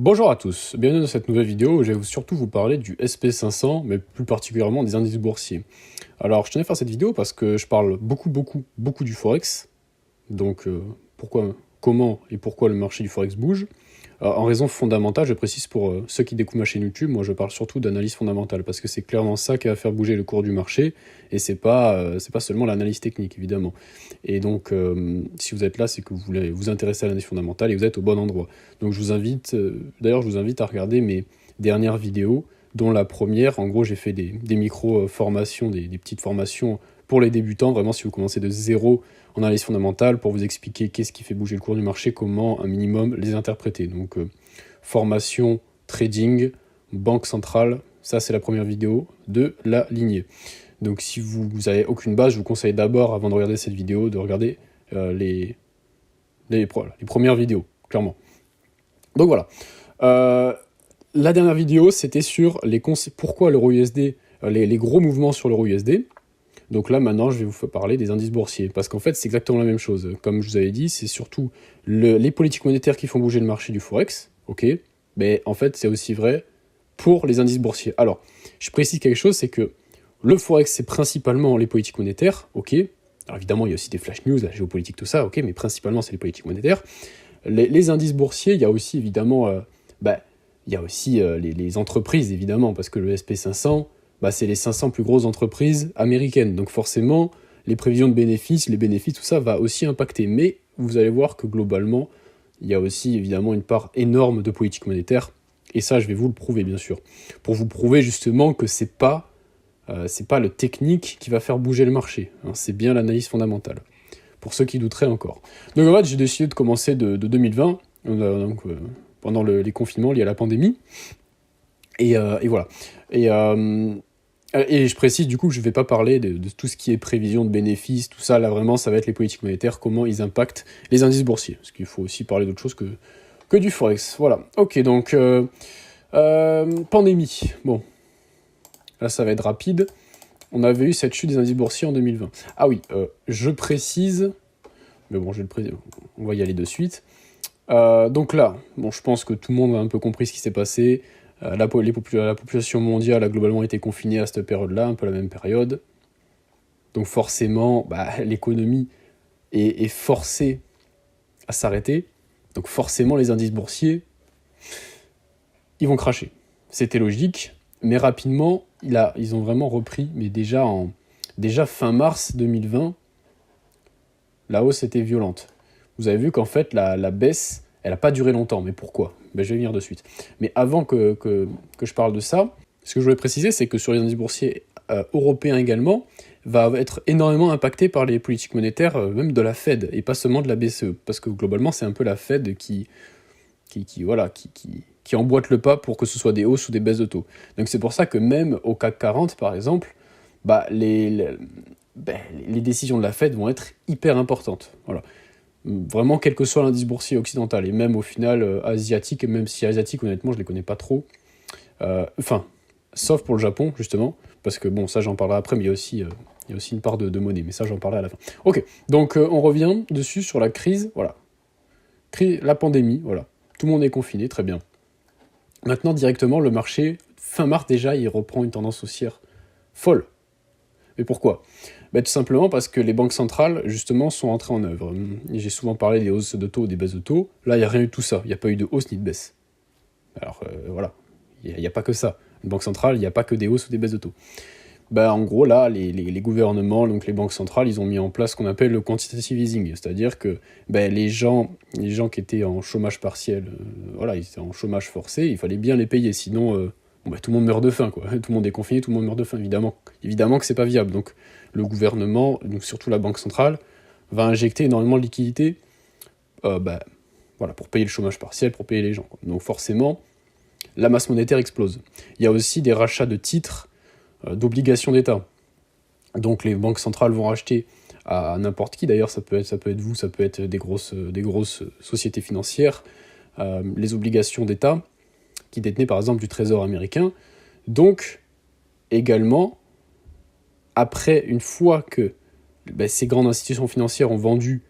Bonjour à tous, bienvenue dans cette nouvelle vidéo où je vais surtout vous parler du SP500, mais plus particulièrement des indices boursiers. Alors je tenais à faire cette vidéo parce que je parle beaucoup du Forex, donc comment et pourquoi le marché du Forex bouge. En raison fondamentale, je précise pour ceux qui découvrent ma chaîne YouTube, moi je parle surtout d'analyse fondamentale, parce que c'est clairement ça qui va faire bouger le cours du marché, et c'est pas seulement l'analyse technique, évidemment. Et donc, si vous êtes là, c'est que vous voulez vous intéresser à l'analyse fondamentale, et vous êtes au bon endroit. Donc je vous invite à regarder mes dernières vidéos, dont la première, en gros j'ai fait des micro-formations, des petites formations pour les débutants, vraiment si vous commencez de zéro en analyse fondamentale, pour vous expliquer qu'est-ce qui fait bouger le cours du marché, comment un minimum les interpréter. Donc formation, trading, banque centrale, ça c'est la première vidéo de la lignée. Donc si vous n'avez aucune base, je vous conseille d'abord, avant de regarder cette vidéo, de regarder les premières vidéos, clairement. Donc voilà. La dernière vidéo, c'était sur pourquoi l'euro USD, les gros mouvements sur l'euro USD. Donc là, maintenant, je vais vous parler des indices boursiers, parce qu'en fait, c'est exactement la même chose. Comme je vous avais dit, c'est surtout les politiques monétaires qui font bouger le marché du Forex, ok. Mais en fait, c'est aussi vrai pour les indices boursiers. Alors, je précise quelque chose, c'est que le Forex, c'est principalement les politiques monétaires, ok. Alors évidemment, il y a aussi des flash news, la géopolitique, tout ça, ok, mais principalement, c'est les politiques monétaires. Les indices boursiers, il y a aussi, évidemment, il y a aussi les entreprises, évidemment, parce que le SP500, c'est les 500 plus grosses entreprises américaines. Donc forcément, les prévisions de bénéfices, les bénéfices, tout ça va aussi impacter. Mais vous allez voir que globalement, il y a aussi évidemment une part énorme de politique monétaire. Et ça, je vais vous le prouver, bien sûr. Pour vous prouver justement que c'est pas le technique qui va faire bouger le marché. Hein, c'est bien l'analyse fondamentale. Pour ceux qui douteraient encore. Donc en fait, j'ai décidé de commencer de 2020, pendant les confinements liés à la pandémie. Et voilà. Et je précise du coup que je ne vais pas parler de tout ce qui est prévision de bénéfices, tout ça, là vraiment ça va être les politiques monétaires, comment ils impactent les indices boursiers, parce qu'il faut aussi parler d'autre chose que du Forex. Voilà, ok, donc pandémie, bon, là ça va être rapide, on avait eu cette chute des indices boursiers en 2020. Ah oui, je précise, mais bon, on va y aller de suite. Donc là, bon, je pense que tout le monde a un peu compris ce qui s'est passé. La population mondiale a globalement été confinée à cette période-là, un peu la même période. Donc forcément, l'économie est forcée à s'arrêter. Donc forcément, les indices boursiers, ils vont cracher. C'était logique, mais rapidement, ils ont vraiment repris. Mais déjà fin mars 2020, la hausse était violente. Vous avez vu qu'en fait, la baisse, elle n'a pas duré longtemps. Mais pourquoi ? Je vais venir de suite. Mais avant que je parle de ça, ce que je voulais préciser, c'est que sur les indices boursiers européens également, va être énormément impacté par les politiques monétaires, même de la Fed, et pas seulement de la BCE. Parce que globalement, c'est un peu la Fed qui emboîte le pas pour que ce soit des hausses ou des baisses de taux. Donc c'est pour ça que même au CAC 40, par exemple, les décisions de la Fed vont être hyper importantes. Voilà. Vraiment, quel que soit l'indice boursier occidental, et même au final asiatique, même si asiatique, honnêtement, je les connais pas trop. Sauf pour le Japon, justement, parce que bon, ça j'en parlerai après, mais il y a aussi une part de monnaie, mais ça j'en parlerai à la fin. Ok, donc on revient dessus sur la crise, voilà. La pandémie, voilà. Tout le monde est confiné, très bien. Maintenant, directement, le marché, fin mars déjà, il reprend une tendance haussière folle. Mais pourquoi ? Tout simplement parce que les banques centrales, justement, sont entrées en œuvre. J'ai souvent parlé des hausses de taux, des baisses de taux. Là, il n'y a rien eu de tout ça. Il n'y a pas eu de hausse ni de baisse. Alors, voilà. Il n'y a pas que ça. Une banque centrale, il n'y a pas que des hausses ou des baisses de taux. En gros, là, les gouvernements, donc les banques centrales, ils ont mis en place ce qu'on appelle le quantitative easing. C'est-à-dire que les gens qui étaient en chômage partiel, ils étaient en chômage forcé, il fallait bien les payer. Sinon, tout le monde meurt de faim, quoi. Tout le monde est confiné, tout le monde meurt de faim. Évidemment que c'est pas viable. Donc, le gouvernement, donc surtout la banque centrale, va injecter énormément de liquidités pour payer le chômage partiel, pour payer les gens, quoi. Donc forcément, la masse monétaire explose. Il y a aussi des rachats de titres, d'obligations d'État. Donc les banques centrales vont racheter à n'importe qui, d'ailleurs ça peut être vous, ça peut être des grosses sociétés financières, les obligations d'État qui détenaient par exemple du Trésor américain. Donc également, après, une fois que ces grandes institutions financières ont vendu,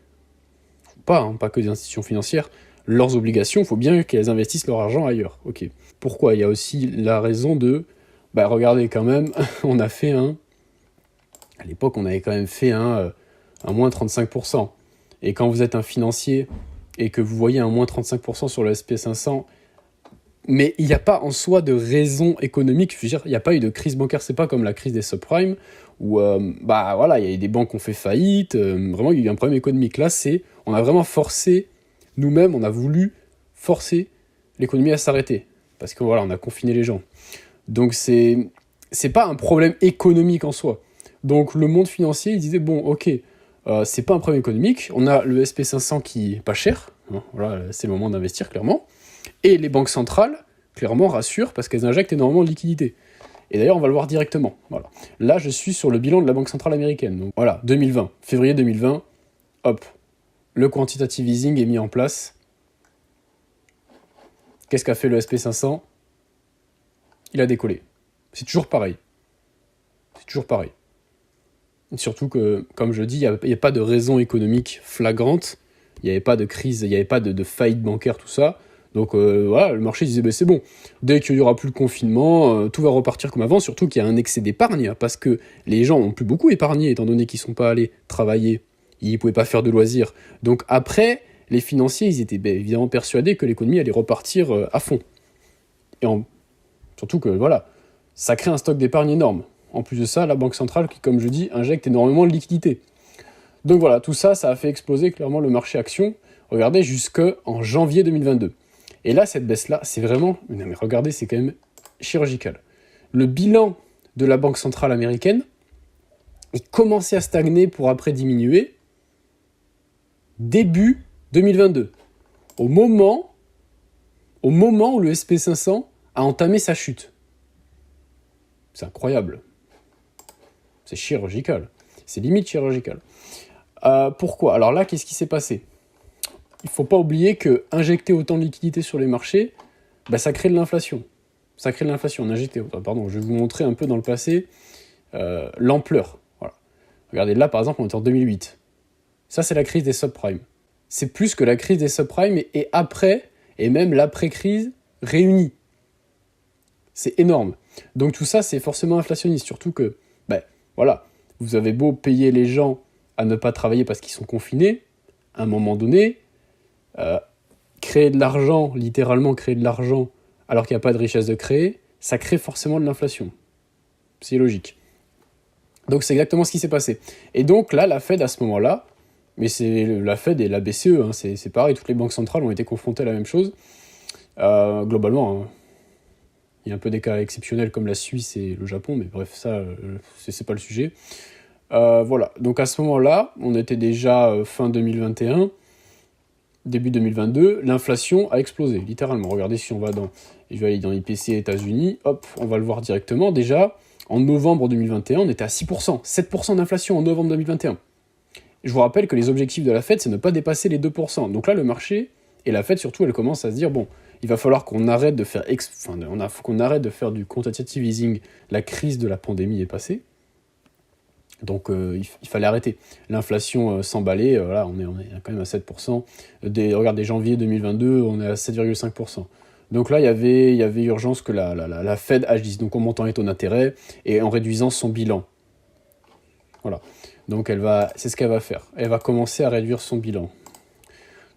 pas que des institutions financières, leurs obligations, il faut bien qu'elles investissent leur argent ailleurs. Ok. Pourquoi? Il y a aussi la raison de... regardez quand même, on a fait à l'époque, on avait quand même fait un moins 35%. Et quand vous êtes un financier et que vous voyez un moins 35% sur le SP500, mais il n'y a pas en soi de raison économique, je veux dire, il n'y a pas eu de crise bancaire, c'est pas comme la crise des subprimes, où il y a eu des banques qui ont fait faillite, vraiment il y a eu un problème économique. Là, on a vraiment forcé, nous-mêmes, on a voulu forcer l'économie à s'arrêter, parce que voilà, on a confiné les gens. Donc c'est pas un problème économique en soi. Donc le monde financier, il disait, bon, ok, c'est pas un problème économique, on a le SP500 qui est pas cher, hein, voilà, c'est le moment d'investir clairement, et les banques centrales, clairement, rassurent parce qu'elles injectent énormément de liquidités. Et d'ailleurs, on va le voir directement. Voilà. Là, je suis sur le bilan de la Banque centrale américaine. Donc voilà, 2020, février 2020, hop, le quantitative easing est mis en place. Qu'est-ce qu'a fait le SP500? Il a décollé. C'est toujours pareil. C'est toujours pareil. Surtout que, comme je dis, il n'y a pas de raison économique flagrante, il n'y avait pas de crise, il n'y avait pas de faillite bancaire, tout ça. Donc voilà, le marché disait c'est bon, dès qu'il n'y aura plus le confinement, tout va repartir comme avant, surtout qu'il y a un excès d'épargne, parce que les gens n'ont plus beaucoup épargné, étant donné qu'ils ne sont pas allés travailler, ils ne pouvaient pas faire de loisirs. Donc après, les financiers, ils étaient évidemment persuadés que l'économie allait repartir à fond. Et surtout que voilà, ça crée un stock d'épargne énorme. En plus de ça, la Banque centrale, qui, comme je dis, injecte énormément de liquidités. Donc voilà, tout ça, ça a fait exploser clairement le marché action. Regardez, jusqu'en janvier 2022. Et là, cette baisse-là, c'est vraiment... Non mais regardez, c'est quand même chirurgical. Le bilan de la Banque centrale américaine, il commençait à stagner pour après diminuer début 2022. Au moment où le SP500 a entamé sa chute. C'est incroyable. C'est chirurgical. C'est limite chirurgical. Pourquoi? Alors là, qu'est-ce qui s'est passé? Il ne faut pas oublier que injecter autant de liquidités sur les marchés, ça crée de l'inflation. Ça crée de l'inflation. Je vais vous montrer un peu dans le passé l'ampleur. Voilà. Regardez, là, par exemple, on est en 2008. Ça, c'est la crise des subprimes. C'est plus que la crise des subprimes et après, et même l'après-crise réunie. C'est énorme. Donc tout ça, c'est forcément inflationniste. Surtout que, voilà, vous avez beau payer les gens à ne pas travailler parce qu'ils sont confinés, à un moment donné, créer de l'argent, littéralement créer de l'argent, alors qu'il n'y a pas de richesse de créer, ça crée forcément de l'inflation. C'est logique. Donc c'est exactement ce qui s'est passé. Et donc là, la Fed à ce moment-là, mais c'est la Fed et la BCE, hein, c'est pareil, toutes les banques centrales ont été confrontées à la même chose. Globalement, hein, il y a un peu des cas exceptionnels comme la Suisse et le Japon, mais bref, ça, c'est pas le sujet. Voilà, donc à ce moment-là, on était déjà fin 2021, début 2022, l'inflation a explosé, littéralement. Regardez, si on va je vais aller dans IPC États-Unis, hop, on va le voir directement. Déjà, en novembre 2021, on était à 6%, 7% d'inflation en novembre 2021. Je vous rappelle que les objectifs de la Fed, c'est ne pas dépasser les 2%. Donc là, le marché, et la Fed surtout, elle commence à se dire, bon, il va falloir qu'on arrête de faire qu'on arrête de faire du quantitative easing. La crise de la pandémie est passée. Donc il fallait arrêter. L'inflation s'emballait, voilà, on est quand même à 7%. Regardez, janvier 2022, on est à 7,5%. Donc là, il y avait urgence que la Fed agisse, donc en montant les taux d'intérêt et en réduisant son bilan. Voilà. Donc c'est ce qu'elle va faire. Elle va commencer à réduire son bilan.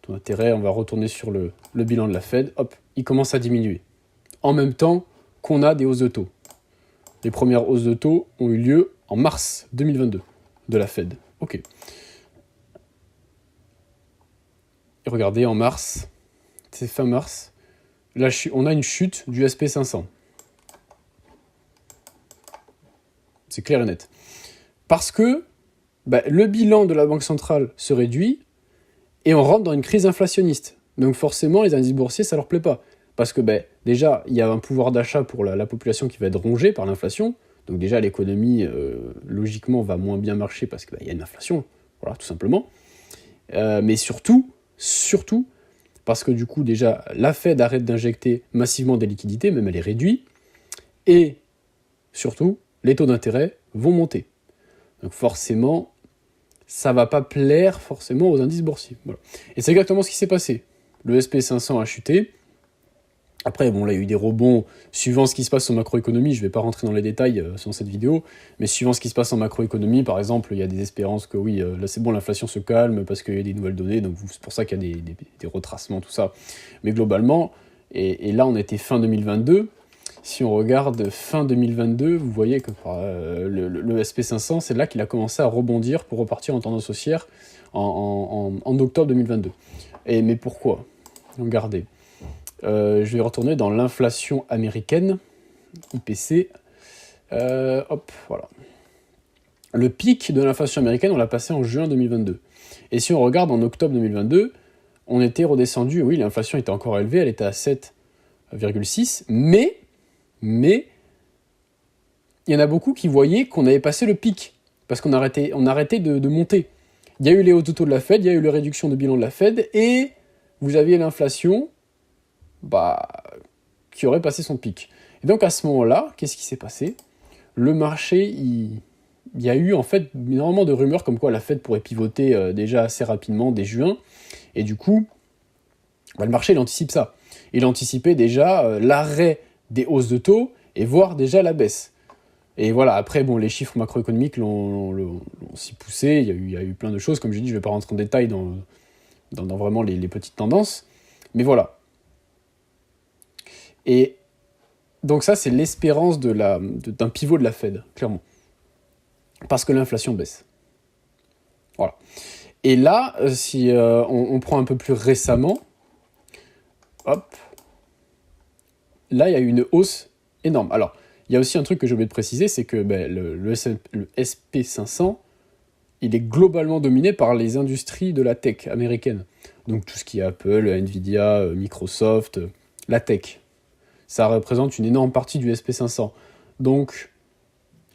Taux d'intérêt, on va retourner sur le bilan de la Fed. Hop, il commence à diminuer. En même temps qu'on a des hausses de taux. Les premières hausses de taux ont eu lieu en mars 2022 de la Fed. Ok. Et regardez, en mars, c'est fin mars, là, on a une chute du SP500. C'est clair et net. Parce que le bilan de la Banque centrale se réduit et on rentre dans une crise inflationniste. Donc forcément, les indices boursiers, ça leur plaît pas. Parce que déjà, il y a un pouvoir d'achat pour la population qui va être rongé par l'inflation. Donc déjà, l'économie, logiquement, va moins bien marcher parce qu'il y a une inflation. Voilà, tout simplement. Mais surtout, parce que du coup, déjà, la Fed arrête d'injecter massivement des liquidités, même elle est réduite. Et surtout, les taux d'intérêt vont monter. Donc forcément, ça ne va pas plaire forcément aux indices boursiers. Voilà. Et c'est exactement ce qui s'est passé. le SP500 a chuté. Après, bon, là, il y a eu des rebonds suivant ce qui se passe en macroéconomie. Je ne vais pas rentrer dans les détails dans cette vidéo, mais suivant ce qui se passe en macroéconomie, par exemple, il y a des espérances que oui, là c'est bon, l'inflation se calme parce qu'il y a des nouvelles données, donc c'est pour ça qu'il y a des retracements, tout ça. Mais globalement, et là on était fin 2022, si on regarde fin 2022, vous voyez que le SP500, c'est là qu'il a commencé à rebondir pour repartir en tendance haussière en octobre 2022. Mais pourquoi? Regardez. Je vais retourner dans l'inflation américaine, IPC. Hop, voilà. Le pic de l'inflation américaine, on l'a passé en juin 2022. Et si on regarde en octobre 2022, on était redescendu, oui, l'inflation était encore élevée, elle était à 7,6, mais il y en a beaucoup qui voyaient qu'on avait passé le pic, parce qu'on arrêtait de monter. Il y a eu les hausses de taux de la Fed, il y a eu la réduction de bilan de la Fed, et vous aviez l'inflation qui aurait passé son pic. Et donc à ce moment-là, qu'est-ce qui s'est passé? Le marché, il y a eu en fait énormément de rumeurs comme quoi la Fed pourrait pivoter déjà assez rapidement dès juin, et du coup, le marché il anticipe ça. Il anticipait déjà l'arrêt des hausses de taux, et voire déjà la baisse. Et voilà, après, bon, les chiffres macroéconomiques l'ont s'y poussé, il y a eu plein de choses, comme je dis, je ne vais pas rentrer en détail dans vraiment les petites tendances, mais voilà. Et donc ça, c'est l'espérance d'un pivot de la Fed, clairement. Parce que l'inflation baisse. Voilà. Et là, si on prend un peu plus récemment, hop, là, il y a eu une hausse énorme. Alors, il y a aussi un truc que j'ai oublié de préciser, c'est que le SP500, il est globalement dominé par les industries de la tech américaine. Donc tout ce qui est Apple, Nvidia, Microsoft, la tech. Ça représente une énorme partie du SP500. Donc,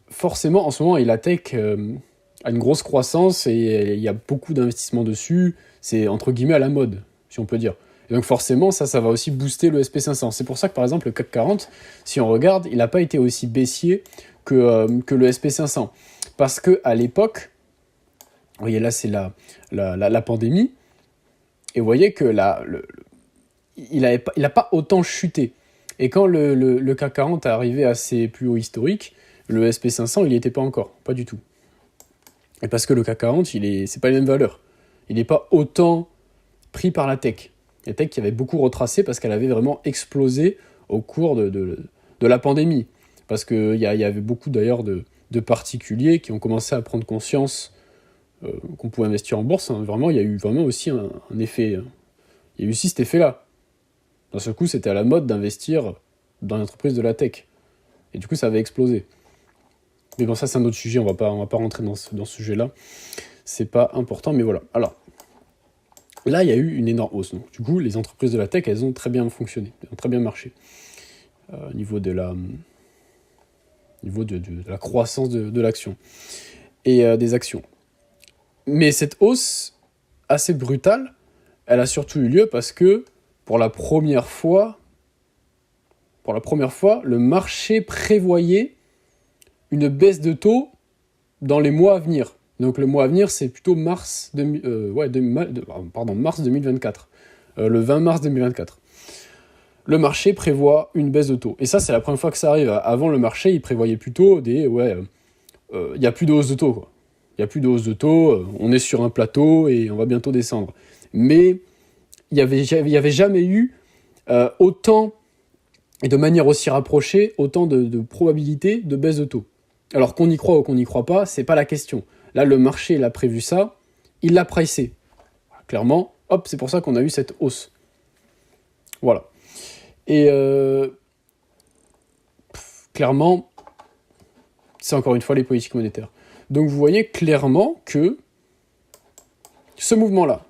forcément, en ce moment, la tech a une grosse croissance et il y a beaucoup d'investissements dessus. C'est entre guillemets à la mode, si on peut dire. Et donc forcément, ça va aussi booster le SP500. C'est pour ça que, par exemple, le CAC 40, si on regarde, il n'a pas été aussi baissier que le SP500. Parce qu'à l'époque, vous voyez là, c'est la pandémie, et vous voyez que il n'a pas autant chuté. Et quand le CAC 40 est arrivé à ses plus hauts historiques, le SP500, il n'y était pas encore, pas du tout. Et parce que le CAC 40, c'est pas les mêmes valeurs. Il n'est pas autant pris par la tech. La tech qui avait beaucoup retracé parce qu'elle avait vraiment explosé au cours de la pandémie. Parce qu'il y avait beaucoup d'ailleurs de particuliers qui ont commencé à prendre conscience qu'on pouvait investir en bourse. Hein. Vraiment, il y a eu vraiment aussi un effet. Il y a eu aussi cet effet-là. D'un seul coup, c'était à la mode d'investir dans l'entreprise de la tech. Et du coup, ça avait explosé. Mais bon, ça, c'est un autre sujet. On va pas rentrer dans ce sujet-là. C'est pas important, mais voilà. Alors, là, il y a eu une énorme hausse. Donc, du coup, les entreprises de la tech, elles ont très bien fonctionné. Elles ont très bien marché. Au niveau de la croissance de l'action. Et des actions. Mais cette hausse assez brutale, elle a surtout eu lieu parce que, pour la première fois, le marché prévoyait une baisse de taux dans les mois à venir. Donc le mois à venir, c'est plutôt mars 2024. Le 20 mars 2024. Le marché prévoit une baisse de taux. Et ça, c'est la première fois que ça arrive. Avant, le marché, il prévoyait plutôt il n'y a plus de hausse de taux, quoi. Il n'y a plus de hausse de taux, on est sur un plateau et on va bientôt descendre. Mais il n'y avait jamais eu autant, et de manière aussi rapprochée, autant de probabilités de baisse de taux. Alors qu'on y croit ou qu'on n'y croit pas, c'est pas la question. Là, le marché, il a prévu ça, il l'a pricé. Clairement, hop, c'est pour ça qu'on a eu cette hausse. Voilà. Et clairement, c'est encore une fois les politiques monétaires. Donc vous voyez clairement que ce mouvement-là,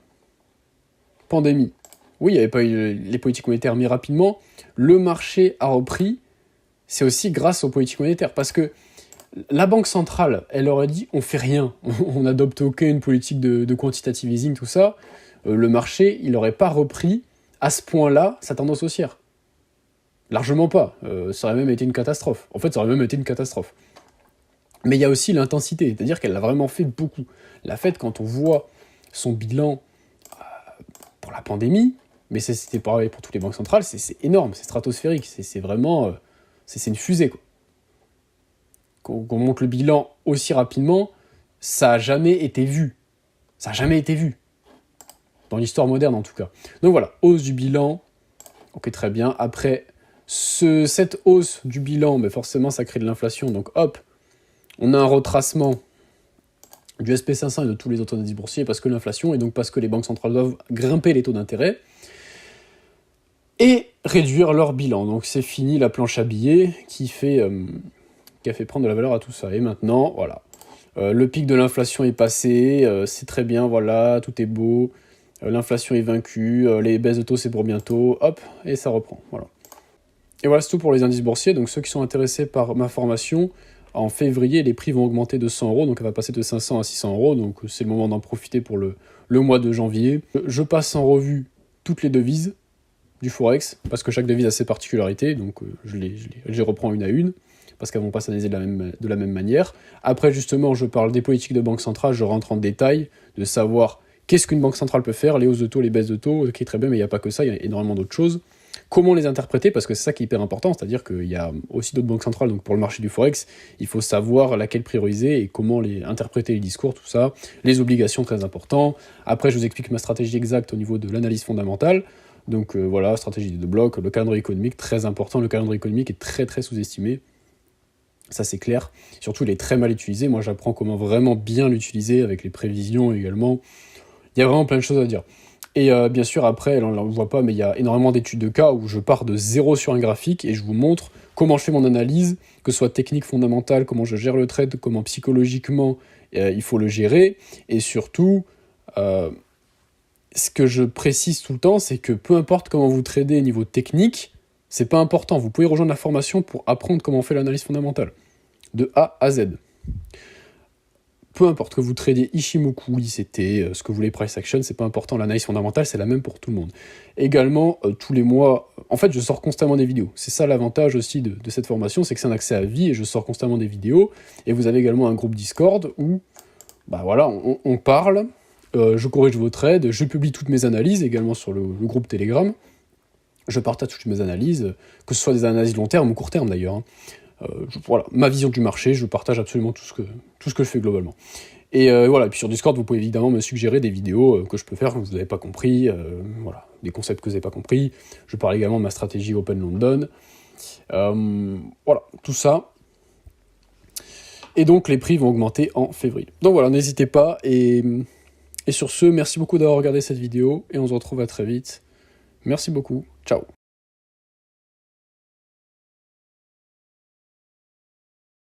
pandémie, oui, il n'y avait pas eu les politiques monétaires, mais rapidement, le marché a repris, c'est aussi grâce aux politiques monétaires. Parce que la Banque centrale, elle aurait dit, on fait rien, on n'adopte aucune politique de quantitative easing, tout ça. Le marché, il n'aurait pas repris à ce point-là sa tendance haussière. Largement pas. Ça aurait même été une catastrophe. En fait, ça aurait même été une catastrophe. Mais il y a aussi l'intensité, c'est-à-dire qu'elle a vraiment fait beaucoup. La Fed, quand on voit son bilan pour la pandémie, mais c'était pareil pour toutes les banques centrales, c'est énorme, c'est stratosphérique, c'est vraiment... c'est une fusée, quoi. Qu'on monte le bilan aussi rapidement, ça n'a jamais été vu. Ça n'a jamais été vu. Dans l'histoire moderne, en tout cas. Donc voilà, hausse du bilan. Ok, très bien. Après, cette hausse du bilan, mais forcément, ça crée de l'inflation. Donc hop, on a un retracement du SP500 et de tous les autres indices boursiers parce que l'inflation, et donc parce que les banques centrales doivent grimper les taux d'intérêt et réduire leur bilan. Donc c'est fini la planche à billets qui a fait prendre de la valeur à tout ça. Et maintenant, voilà, le pic de l'inflation est passé, c'est très bien, voilà, tout est beau, l'inflation est vaincue, les baisses de taux c'est pour bientôt, hop, et ça reprend, voilà. Et voilà, c'est tout pour les indices boursiers. Donc ceux qui sont intéressés par ma formation, en février, les prix vont augmenter de 100 €, donc elle va passer de 500 à 600 €, donc c'est le moment d'en profiter pour le mois de janvier. Je passe en revue toutes les devises du Forex, parce que chaque devise a ses particularités, donc je les reprends une à une, parce qu'elles ne vont pas s'analyser de la même manière. Après, justement, je parle des politiques de banque centrale, je rentre en détail, de savoir qu'est-ce qu'une banque centrale peut faire, les hausses de taux, les baisses de taux, ok, très bien, mais il n'y a pas que ça, il y a énormément d'autres choses. Comment les interpréter, parce que c'est ça qui est hyper important, c'est-à-dire qu'il y a aussi d'autres banques centrales, donc pour le marché du Forex, il faut savoir laquelle prioriser et comment interpréter les discours, tout ça, les obligations, très important. Après, je vous explique ma stratégie exacte au niveau de l'analyse fondamentale, donc voilà, stratégie des deux blocs, le calendrier économique, très important, le calendrier économique est très très sous-estimé, ça c'est clair, surtout il est très mal utilisé, moi j'apprends comment vraiment bien l'utiliser, avec les prévisions également, il y a vraiment plein de choses à dire. Et bien sûr, après, on ne le voit pas, mais il y a énormément d'études de cas où je pars de zéro sur un graphique et je vous montre comment je fais mon analyse, que ce soit technique fondamentale, comment je gère le trade, comment psychologiquement il faut le gérer. Et surtout, ce que je précise tout le temps, c'est que peu importe comment vous tradez au niveau technique, c'est pas important. Vous pouvez rejoindre la formation pour apprendre comment on fait l'analyse fondamentale, de A à Z. Peu importe que vous tradez Ishimoku, ICT, ce que vous voulez, price action, c'est pas important, l'analyse fondamentale, c'est la même pour tout le monde. Également, tous les mois, en fait, je sors constamment des vidéos. C'est ça l'avantage aussi de cette formation, c'est que c'est un accès à vie et je sors constamment des vidéos. Et vous avez également un groupe Discord où, bah voilà, on parle, je corrige vos trades, je publie toutes mes analyses, également sur le groupe Telegram. Je partage toutes mes analyses, que ce soit des analyses long terme ou court terme d'ailleurs, hein. Voilà, ma vision du marché, je partage absolument tout ce que je fais globalement. Et voilà, et puis sur Discord, vous pouvez évidemment me suggérer des vidéos que je peux faire que vous n'avez pas compris, voilà, des concepts que vous n'avez pas compris. Je parle également de ma stratégie Open London. Voilà, tout ça. Et donc les prix vont augmenter en février. Donc voilà, n'hésitez pas. Et sur ce, merci beaucoup d'avoir regardé cette vidéo et on se retrouve à très vite. Merci beaucoup, ciao.